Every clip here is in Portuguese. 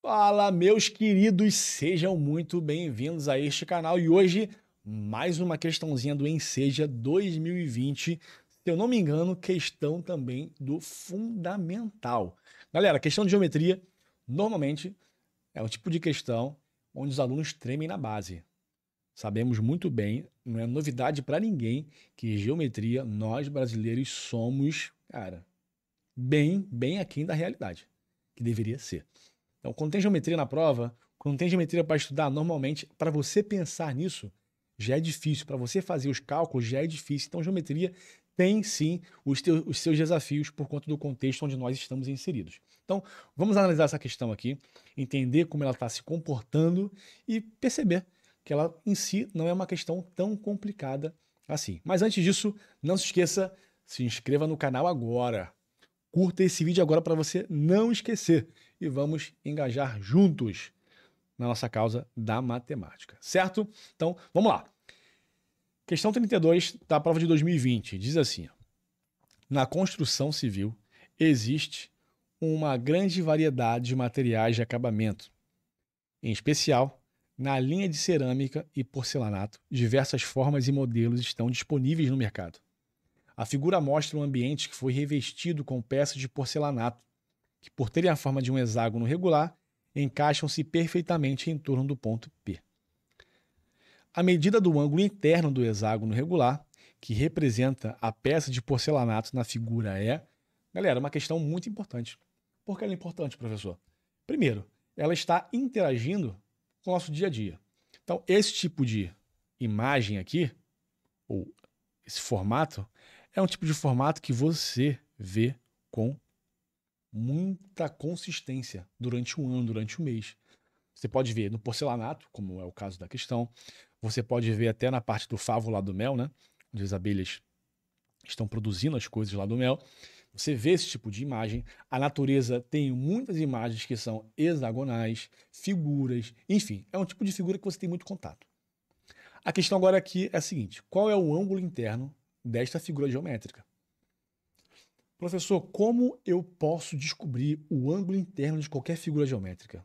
Fala, meus queridos, sejam muito bem-vindos a este canal e hoje mais uma questãozinha do Enseja 2020, se eu não me engano, questão também do fundamental. Galera, questão de geometria normalmente é um tipo de questão onde os alunos tremem na base. Sabemos muito bem, não é novidade para ninguém que geometria nós brasileiros somos, cara, bem aquém da realidade, que deveria ser. Então, quando tem geometria na prova, quando tem geometria para estudar, normalmente, para você pensar nisso, já é difícil. Para você fazer os cálculos, já é difícil. Então, geometria tem, sim, os seus desafios por conta do contexto onde nós estamos inseridos. Então, vamos analisar essa questão aqui, entender como ela está se comportando e perceber que ela, em si, não é uma questão tão complicada assim. Mas antes disso, não se esqueça, se inscreva no canal agora. Curta esse vídeo agora para você não esquecer e vamos engajar juntos na nossa causa da matemática, certo? Então, vamos lá. Questão 32 da prova de 2020 diz assim: na construção civil existe uma grande variedade de materiais de acabamento. Em especial, na linha de cerâmica e porcelanato, diversas formas e modelos estão disponíveis no mercado. A figura mostra um ambiente que foi revestido com peças de porcelanato, que, por terem a forma de um hexágono regular, encaixam-se perfeitamente em torno do ponto P. A medida do ângulo interno do hexágono regular, que representa a peça de porcelanato na figura é... Galera, uma questão muito importante. Por que ela é importante, professor? Primeiro, ela está interagindo com o nosso dia a dia. Então, esse tipo de imagem aqui, ou esse formato, é um tipo de formato que você vê com muita consistência durante um ano, durante um mês. Você pode ver no porcelanato, como é o caso da questão. Você pode ver até na parte do favo lá do mel, né? Onde as abelhas estão produzindo as coisas lá do mel. Você vê esse tipo de imagem. A natureza tem muitas imagens que são hexagonais, figuras, enfim, é um tipo de figura que você tem muito contato. A questão agora aqui é a seguinte: qual é o ângulo interno desta figura geométrica? Professor, como eu posso descobrir o ângulo interno de qualquer figura geométrica?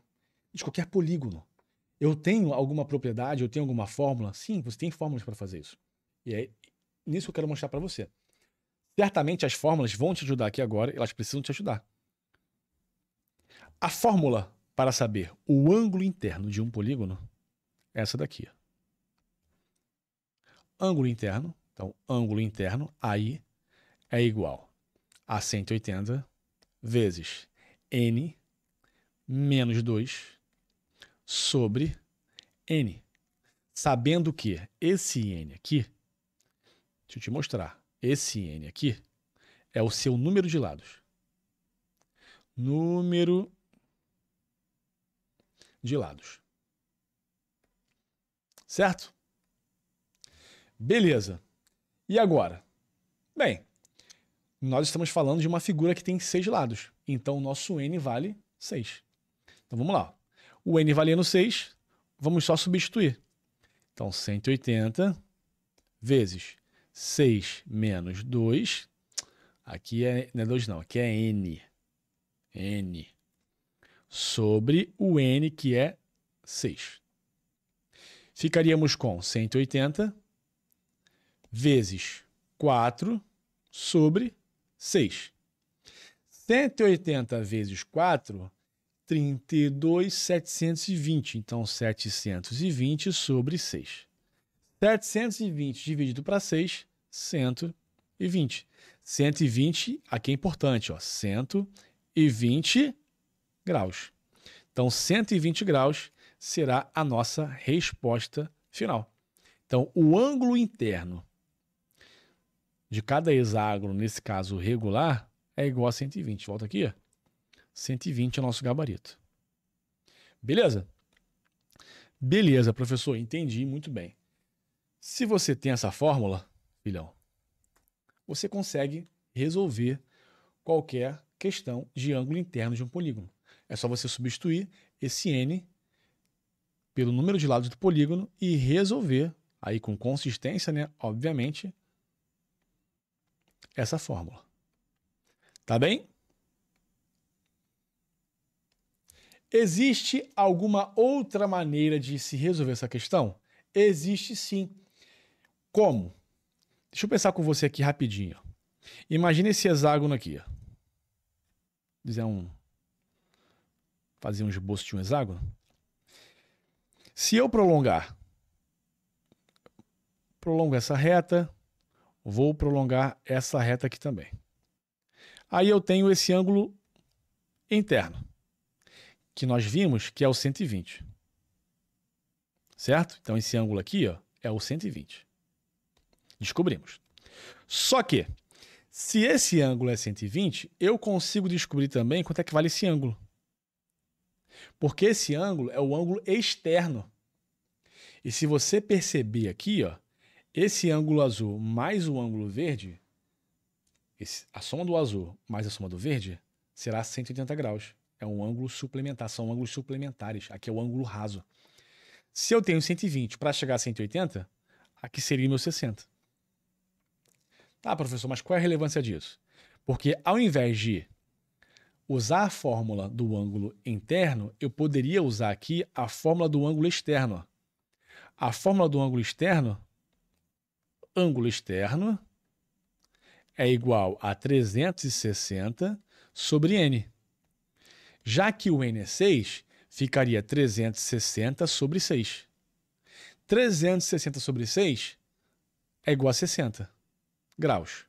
De qualquer polígono? Eu tenho alguma propriedade, eu tenho alguma fórmula? Sim, você tem fórmulas para fazer isso. E é nisso que eu quero mostrar para você. Certamente as fórmulas vão te ajudar aqui agora, elas precisam te ajudar. A fórmula para saber o ângulo interno de um polígono é essa daqui. Ângulo interno, então ângulo interno, aí é igual a 180 vezes n menos 2 sobre n. Sabendo que esse n aqui, deixa eu te mostrar, esse n aqui é o seu número de lados. Número de lados. Certo? Beleza. E agora? Bem, nós estamos falando de uma figura que tem 6 lados. Então, o nosso n vale 6. Então, vamos lá. O n valendo 6, vamos só substituir. Então, 180 vezes 6 menos 2. Aqui não é 2 não, aqui é n. N. Sobre o n, que é 6. Ficaríamos com 180 vezes 4 sobre 6. 180 vezes 4, 32.720. Então, 720 sobre 6. 720 dividido para 6, 120. 120, aqui é importante, ó, 120 graus. Então, 120 graus será a nossa resposta final. Então, o ângulo interno de cada hexágono, nesse caso regular, é igual a 120. Volta aqui, ó. 120 é o nosso gabarito. Beleza? Beleza, professor, entendi muito bem. Se você tem essa fórmula, filhão, você consegue resolver qualquer questão de ângulo interno de um polígono. É só você substituir esse n pelo número de lados do polígono e resolver, aí com consistência, né, obviamente, essa fórmula. Tá bem? Existe alguma outra maneira de se resolver essa questão? Existe sim. Como? Deixa eu pensar com você aqui rapidinho. Imagina esse hexágono aqui. Fazer um esboço de um hexágono. Se eu prolongo essa reta, vou prolongar essa reta aqui também. Aí eu tenho esse ângulo interno, que nós vimos que é o 120. Certo? Então esse ângulo aqui, ó, é o 120. Descobrimos. Só que, se esse ângulo é 120, eu consigo descobrir também quanto é que vale esse ângulo. Porque esse ângulo é o ângulo externo. E se você perceber aqui, ó, esse ângulo azul mais o ângulo verde, a soma do azul mais a soma do verde, será 180 graus. É um ângulo suplementar, são ângulos suplementares. Aqui é o ângulo raso. Se eu tenho 120 para chegar a 180, aqui seria meu 60. Tá, professor, mas qual é a relevância disso? Porque ao invés de usar a fórmula do ângulo interno, eu poderia usar aqui a fórmula do ângulo externo. A fórmula do ângulo externo é igual a 360 sobre n. Já que o n é 6, ficaria 360 sobre 6. 360 sobre 6 é igual a 60 graus.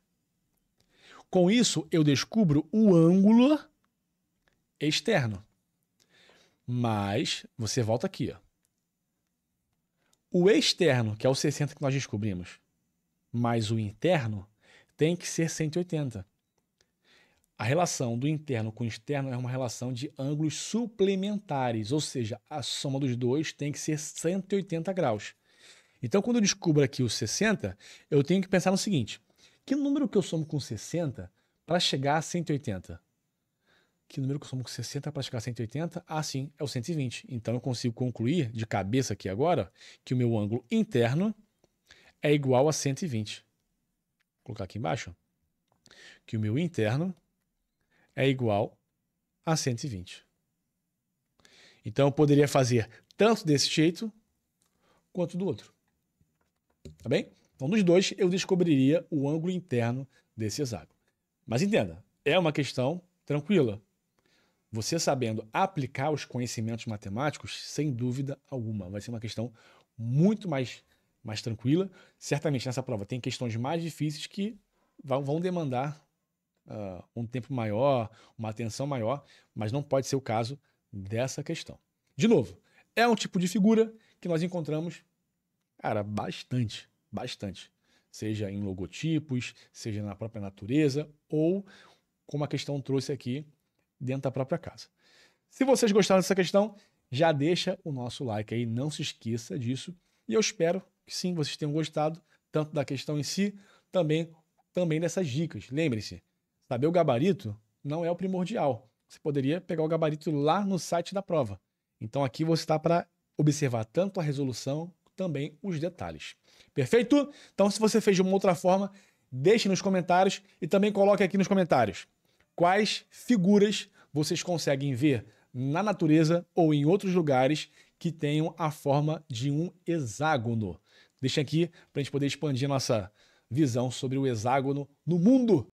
Com isso, eu descubro o ângulo externo. Mas, você volta aqui, ó. O externo, que é o 60 que nós descobrimos, mais o interno, tem que ser 180. A relação do interno com o externo é uma relação de ângulos suplementares, ou seja, a soma dos dois tem que ser 180 graus. Então, quando eu descubro aqui o 60, eu tenho que pensar no seguinte: que número que eu somo com 60 para chegar a 180? Que número que eu somo com 60 para chegar a 180? Ah, sim, é o 120. Então, eu consigo concluir de cabeça aqui agora que o meu ângulo interno é igual a 120. Vou colocar aqui embaixo. Que o meu interno é igual a 120. Então, eu poderia fazer tanto desse jeito quanto do outro. Tá bem? Então, dos dois, eu descobriria o ângulo interno desse hexágono. Mas entenda, é uma questão tranquila. Você sabendo aplicar os conhecimentos matemáticos, sem dúvida alguma, vai ser uma questão muito mais tranquila. Certamente nessa prova tem questões mais difíceis que vão demandar um tempo maior, uma atenção maior, mas não pode ser o caso dessa questão. De novo, é um tipo de figura que nós encontramos, cara, bastante. Seja em logotipos, seja na própria natureza, ou como a questão trouxe aqui dentro da própria casa. Se vocês gostaram dessa questão, já deixa o nosso like aí, não se esqueça disso. E eu espero que sim, vocês tenham gostado, tanto da questão em si, também dessas dicas. Lembre-se, saber o gabarito não é o primordial. Você poderia pegar o gabarito lá no site da prova. Então aqui você está para observar tanto a resolução, também os detalhes. Perfeito? Então se você fez de uma outra forma, deixe nos comentários e também coloque aqui nos comentários quais figuras vocês conseguem ver na natureza ou em outros lugares que tenham a forma de um hexágono. Deixa aqui para a gente poder expandir a nossa visão sobre o hexágono no mundo.